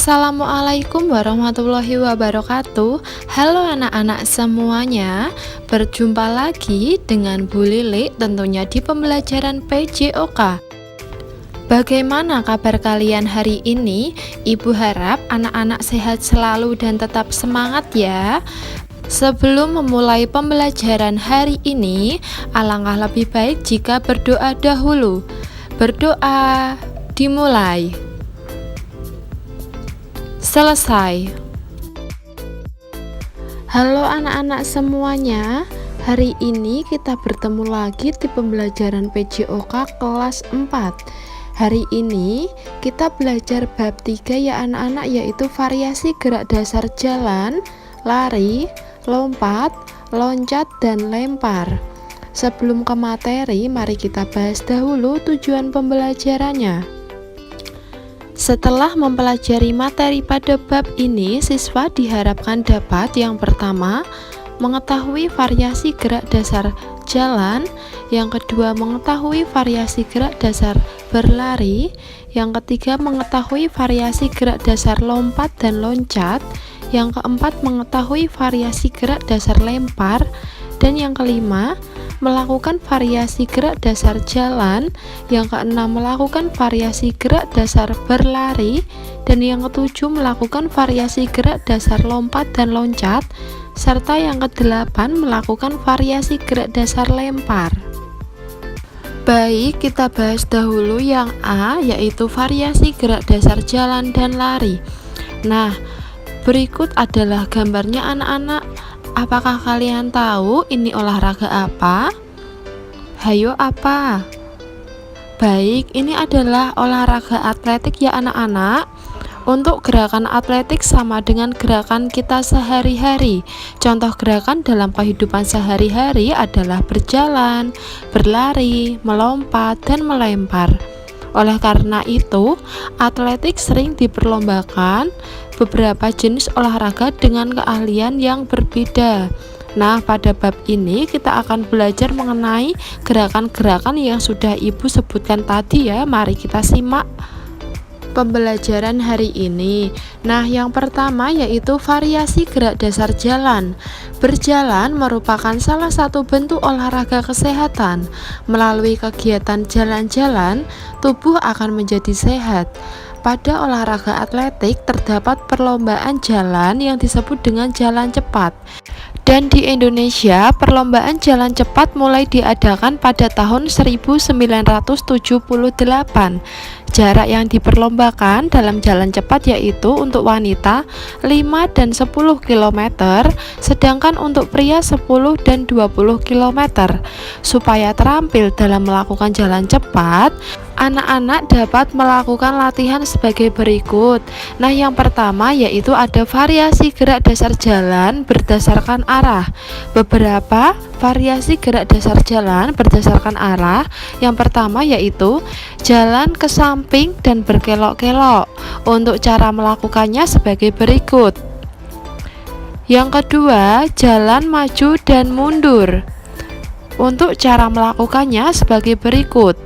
Assalamualaikum warahmatullahi wabarakatuh. Halo anak-anak semuanya, berjumpa lagi dengan Bu Lili tentunya di pembelajaran PJOK. Bagaimana kabar kalian hari ini? Ibu harap anak-anak sehat selalu dan tetap semangat ya. Sebelum memulai pembelajaran hari ini, alangkah lebih baik jika berdoa dahulu. Berdoa dimulai. Selesai. Halo anak-anak semuanya, hari ini kita bertemu lagi di pembelajaran PJOK kelas 4. Hari ini kita belajar bab 3 ya anak-anak, yaitu variasi gerak dasar jalan, lari, lompat, loncat, dan lempar. Sebelum ke materi, mari kita bahas dahulu tujuan pembelajarannya. Setelah mempelajari materi pada bab ini, siswa diharapkan dapat yang pertama, mengetahui variasi gerak dasar jalan, yang kedua mengetahui variasi gerak dasar berlari, yang ketiga mengetahui variasi gerak dasar lompat dan loncat, yang keempat mengetahui variasi gerak dasar lempar, dan yang kelima melakukan variasi gerak dasar jalan, yang keenam melakukan variasi gerak dasar berlari, dan yang ketujuh melakukan variasi gerak dasar lompat dan loncat, serta yang kedelapan melakukan variasi gerak dasar lempar. Baik, kita bahas dahulu yang A, yaitu variasi gerak dasar jalan dan lari. Nah, berikut adalah gambarnya anak-anak. Apakah kalian tahu ini olahraga apa? Hayo apa? Baik, ini adalah olahraga atletik ya anak-anak. Untuk gerakan atletik sama dengan gerakan kita sehari-hari. Contoh gerakan dalam kehidupan sehari-hari adalah berjalan, berlari, melompat, dan melempar. Oleh karena itu, atletik sering diperlombakan beberapa jenis olahraga dengan keahlian yang berbeda. Nah, pada bab ini kita akan belajar mengenai gerakan-gerakan yang sudah Ibu sebutkan tadi ya. Mari kita simak pembelajaran hari ini. Nah, yang pertama yaitu variasi gerak dasar jalan. Berjalan merupakan salah satu bentuk olahraga kesehatan. Melalui kegiatan jalan-jalan, tubuh akan menjadi sehat. Pada olahraga atletik terdapat perlombaan jalan yang disebut dengan jalan cepat. Dan di Indonesia, perlombaan jalan cepat mulai diadakan pada tahun 1978. Jarak yang diperlombakan dalam jalan cepat yaitu untuk wanita 5 dan 10 km, sedangkan untuk pria 10 dan 20 km. Supaya terampil dalam melakukan jalan cepat, anak-anak dapat melakukan latihan sebagai berikut. Nah, yang pertama yaitu ada variasi gerak dasar jalan berdasarkan arah. Beberapa variasi gerak dasar jalan berdasarkan arah. Yang pertama yaitu jalan ke samping dan berkelok-kelok. Untuk cara melakukannya sebagai berikut. Yang kedua, jalan maju dan mundur. Untuk cara melakukannya sebagai berikut.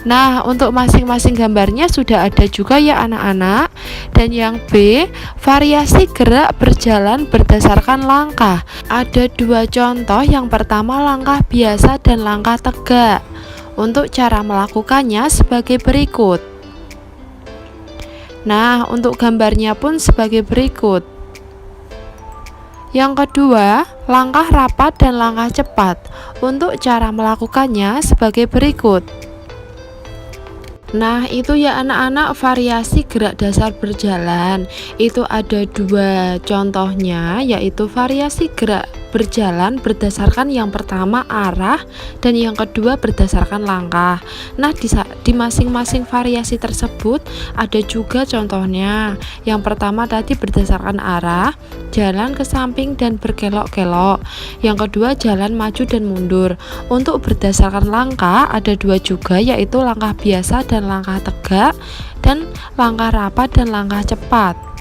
Nah, untuk masing-masing gambarnya sudah ada juga ya anak-anak. Dan yang B, variasi gerak berjalan berdasarkan langkah. Ada dua contoh, yang pertama langkah biasa dan langkah tegak. Untuk cara melakukannya sebagai berikut. Nah, untuk gambarnya pun sebagai berikut. Yang kedua, langkah rapat dan langkah cepat. Untuk cara melakukannya sebagai berikut. Nah, itu ya anak-anak variasi gerak dasar berjalan. Itu ada dua contohnya, yaitu variasi gerak berjalan berdasarkan yang pertama arah dan yang kedua berdasarkan langkah. Nah, di masing-masing variasi tersebut ada juga contohnya. Yang pertama tadi berdasarkan arah, jalan ke samping dan berkelok-kelok. Yang kedua jalan maju dan mundur. Untuk berdasarkan langkah ada dua juga, yaitu langkah biasa dan langkah tegak, dan langkah rapat dan langkah cepat.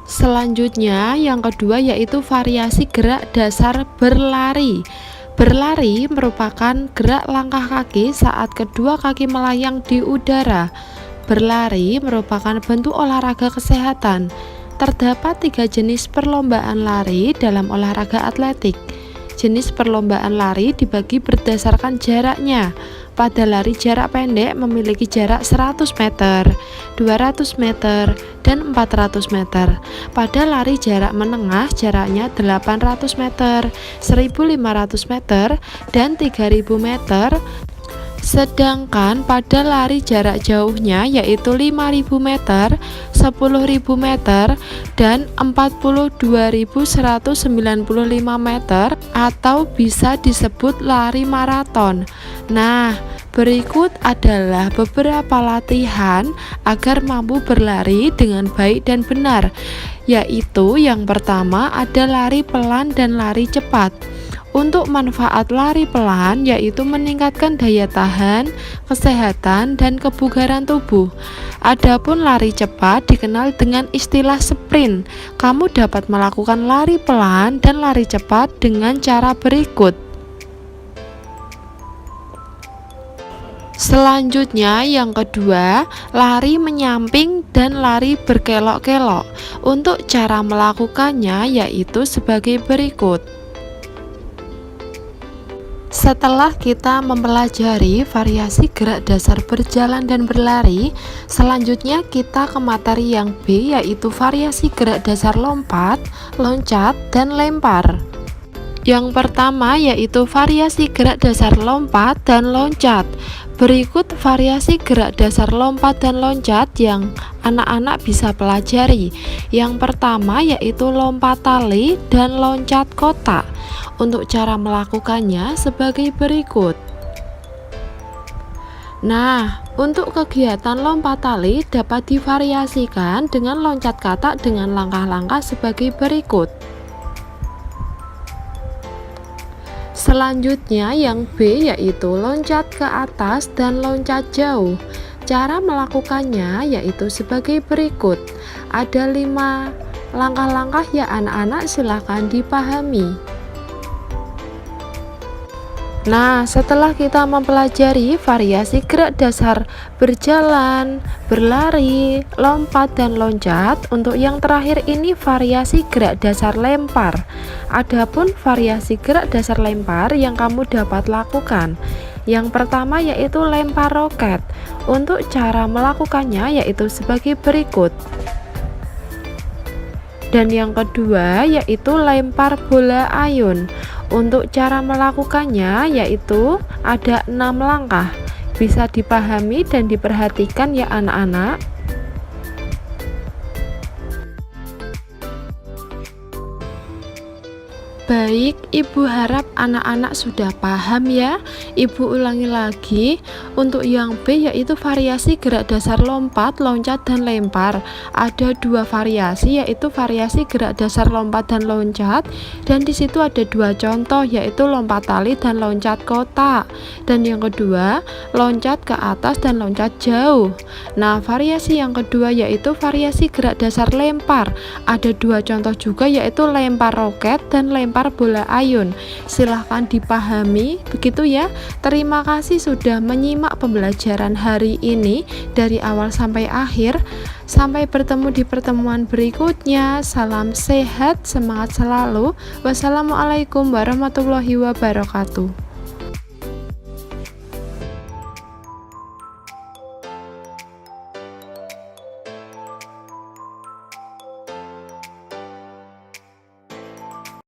Selanjutnya yang kedua yaitu variasi gerak dasar berlari. Berlari merupakan gerak langkah kaki saat kedua kaki melayang di udara. Berlari merupakan bentuk olahraga kesehatan. Terdapat 3 jenis perlombaan lari dalam olahraga atletik. Jenis perlombaan lari dibagi berdasarkan jaraknya. Pada lari jarak pendek memiliki jarak 100 meter, 200 meter, dan 400 meter. Pada lari jarak menengah jaraknya 800 meter, 1500 meter, dan 3000 meter. Sedangkan pada lari jarak jauhnya yaitu 5000 meter, 10.000 meter, dan 42.195 meter atau bisa disebut lari maraton. Nah, berikut adalah beberapa latihan agar mampu berlari dengan baik dan benar, yaitu yang pertama ada lari pelan dan lari cepat. Untuk manfaat lari pelan yaitu meningkatkan daya tahan, kesehatan, dan kebugaran tubuh. Adapun lari cepat dikenal dengan istilah sprint. Kamu dapat melakukan lari pelan dan lari cepat dengan cara berikut. Selanjutnya yang kedua, lari menyamping dan lari berkelok-kelok. Untuk cara melakukannya yaitu sebagai berikut. Setelah kita mempelajari variasi gerak dasar berjalan dan berlari, selanjutnya kita ke materi yang B, yaitu variasi gerak dasar lompat, loncat, dan lempar. Yang pertama yaitu variasi gerak dasar lompat dan loncat. Berikut variasi gerak dasar lompat dan loncat yang anak-anak bisa pelajari. Yang pertama yaitu lompat tali dan loncat kotak. Untuk cara melakukannya sebagai berikut. Nah, untuk kegiatan lompat tali dapat divariasikan dengan loncat katak dengan langkah-langkah sebagai berikut. Selanjutnya yang B yaitu loncat ke atas dan loncat jauh. Cara melakukannya yaitu sebagai berikut. Ada 5 langkah-langkah ya anak-anak, silahkan dipahami. Nah, setelah kita mempelajari variasi gerak dasar berjalan, berlari, lompat, dan loncat, untuk yang terakhir ini variasi gerak dasar lempar. Adapun variasi gerak dasar lempar yang kamu dapat lakukan. Yang pertama yaitu lempar roket. Untuk cara melakukannya yaitu sebagai berikut. Dan yang kedua yaitu lempar bola ayun. Untuk cara melakukannya yaitu ada 6 langkah. Bisa dipahami dan diperhatikan ya anak-anak. Baik, Ibu harap anak-anak sudah paham ya. Ibu ulangi lagi. Untuk yang B yaitu variasi gerak dasar lompat, loncat, dan lempar. Ada 2 variasi yaitu variasi gerak dasar lompat dan loncat. Dan di situ ada 2 contoh yaitu lompat tali dan loncat kotak. Dan yang kedua, loncat ke atas dan loncat jauh. Nah, variasi yang kedua yaitu variasi gerak dasar lempar. Ada 2 contoh juga yaitu lempar roket dan lempar bola ayun. Silahkan dipahami begitu ya. Terima kasih sudah menyimak pembelajaran hari ini dari awal sampai akhir. Sampai bertemu di pertemuan berikutnya. Salam sehat, semangat selalu. Wassalamualaikum warahmatullahi wabarakatuh.